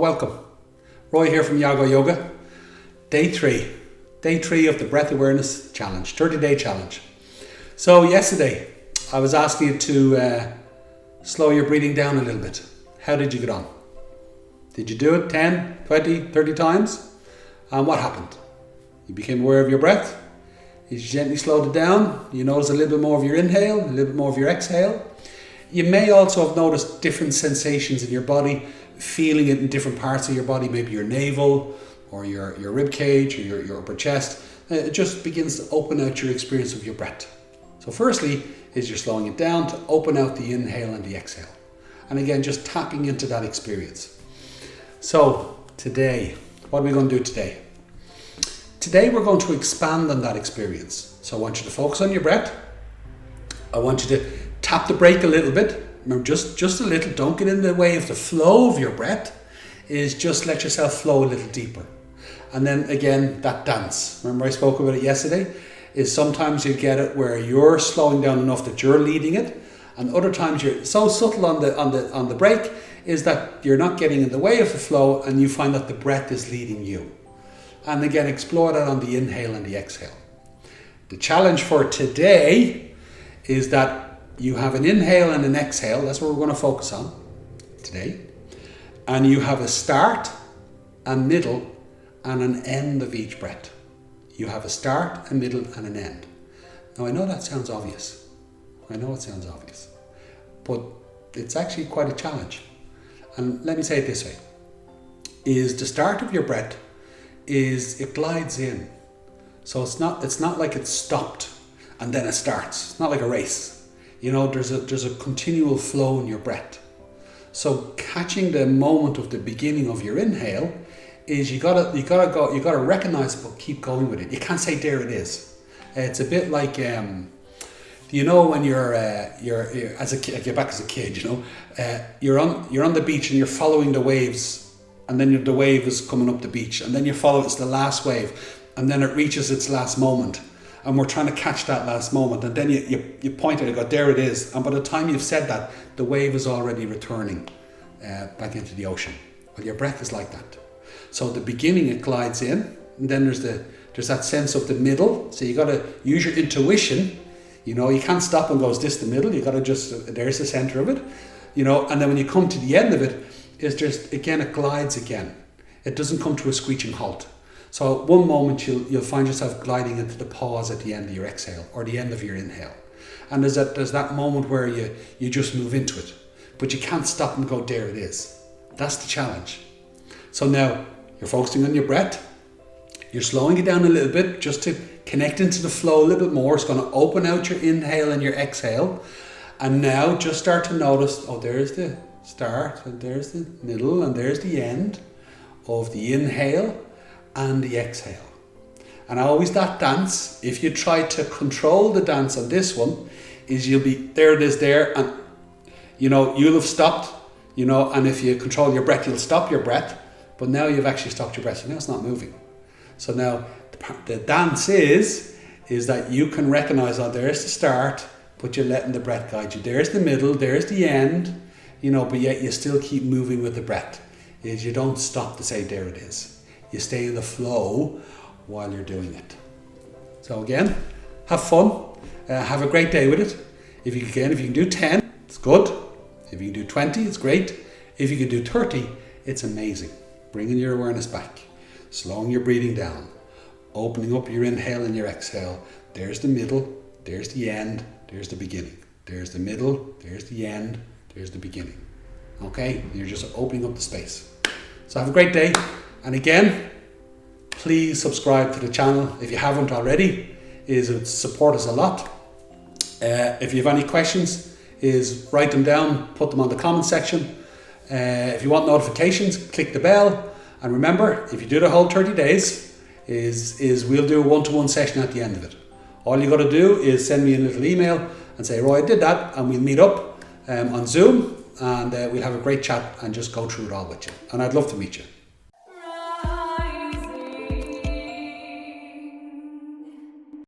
welcome. Roy here from Yago Yoga. Day three of the Breath Awareness Challenge, 30-day challenge. So yesterday, I was asking you to slow your breathing down a little bit. How did you get on? Did you do it 10, 20, 30 times? And what happened? You became aware of your breath. You gently slowed it down. You noticed a little bit more of your inhale, a little bit more of your exhale. You may also have noticed different sensations in your body, feeling it in different parts of your body, maybe your navel or your rib cage or your upper chest. It just begins to open out your experience of your breath. So firstly is you're slowing it down to open out the inhale and the exhale. And again, just tapping into that experience. So today, what are we going to do today? Today we're going to expand on that experience. So I want you to focus on your breath. I want you to tap the brake a little bit. Remember, just a little. Don't get in the way of the flow of your breath. Is just let yourself flow a little deeper. And then again, that dance. Remember I spoke about it yesterday? Is sometimes you get it where you're slowing down enough that you're leading it, and other times you're so subtle on the brake is that you're not getting in the way of the flow, and you find that the breath is leading you. And again, explore that on the inhale and the exhale. The challenge for today is that you have an inhale and an exhale. That's what we're going to focus on today. And you have a start, a middle, and an end of each breath. You have a start, a middle, and an end. Now I know that sounds obvious. I know it sounds obvious. But it's actually quite a challenge. And let me say it this way. Is the start of your breath is it glides in. So it's not like it's stopped and then it starts. It's not like a race. You know, there's a continual flow in your breath. So catching the moment of the beginning of your inhale is you gotta recognize it, but keep going with it. You can't say there it is. It's a bit like you know when you're as a kid, I get back as a kid, you know, you're on the beach and you're following the waves, and then the wave is coming up the beach, and then you follow it's the last wave, and then it reaches its last moment, and we're trying to catch that last moment, and then you point at it and go, there it is, and by the time you've said that, the wave is already returning back into the ocean. Well, your breath is like that. So at the beginning it glides in, and then there's that sense of the middle. So you got to use your intuition. You know, you can't stop and go, is this the middle? You got to just, there's the center of it. You know, and then when you come to the end of it, is just again it glides again. It doesn't come to a screeching halt. So at one moment you'll find yourself gliding into the pause at the end of your exhale or the end of your inhale. And there's that moment where you just move into it, but you can't stop and go, there it is. That's the challenge. So now you're focusing on your breath. You're slowing it down a little bit just to connect into the flow a little bit more. It's going to open out your inhale and your exhale. And now just start to notice, oh, there's the start, and there's the middle, and there's the end of the inhale and the exhale. And always that dance, if you try to control the dance on this one, is you'll be, there it is there, and you know, you'll have stopped, you know, and if you control your breath, you'll stop your breath. But now you've actually stopped your breath. So now it's not moving. So now the dance is that you can recognize, oh, there's the start, but you're letting the breath guide you. There's the middle, there's the end, you know, but yet you still keep moving with the breath. Is you don't stop to say, there it is. You stay in the flow while you're doing it. So again, have fun. Have a great day with it. If you can do 10, it's good. If you can do 20, it's great. If you can do 30, it's amazing. Bringing your awareness back, slowing your breathing down, opening up your inhale and your exhale. There's the middle, there's the end, there's the beginning. There's the middle, there's the end, there's the beginning. Okay? You're just opening up the space. So have a great day. And again, please subscribe to the channel if you haven't already. It would support us a lot. If you have any questions, write them down, put them on the comment section. If you want notifications, click the bell. And remember, if you do the whole 30 days, we'll do a one-to-one session at the end of it. All you got to do is send me a little email and say, Roy, I did that, and we'll meet up on Zoom, and we'll have a great chat and just go through it all with you. And I'd love to meet you.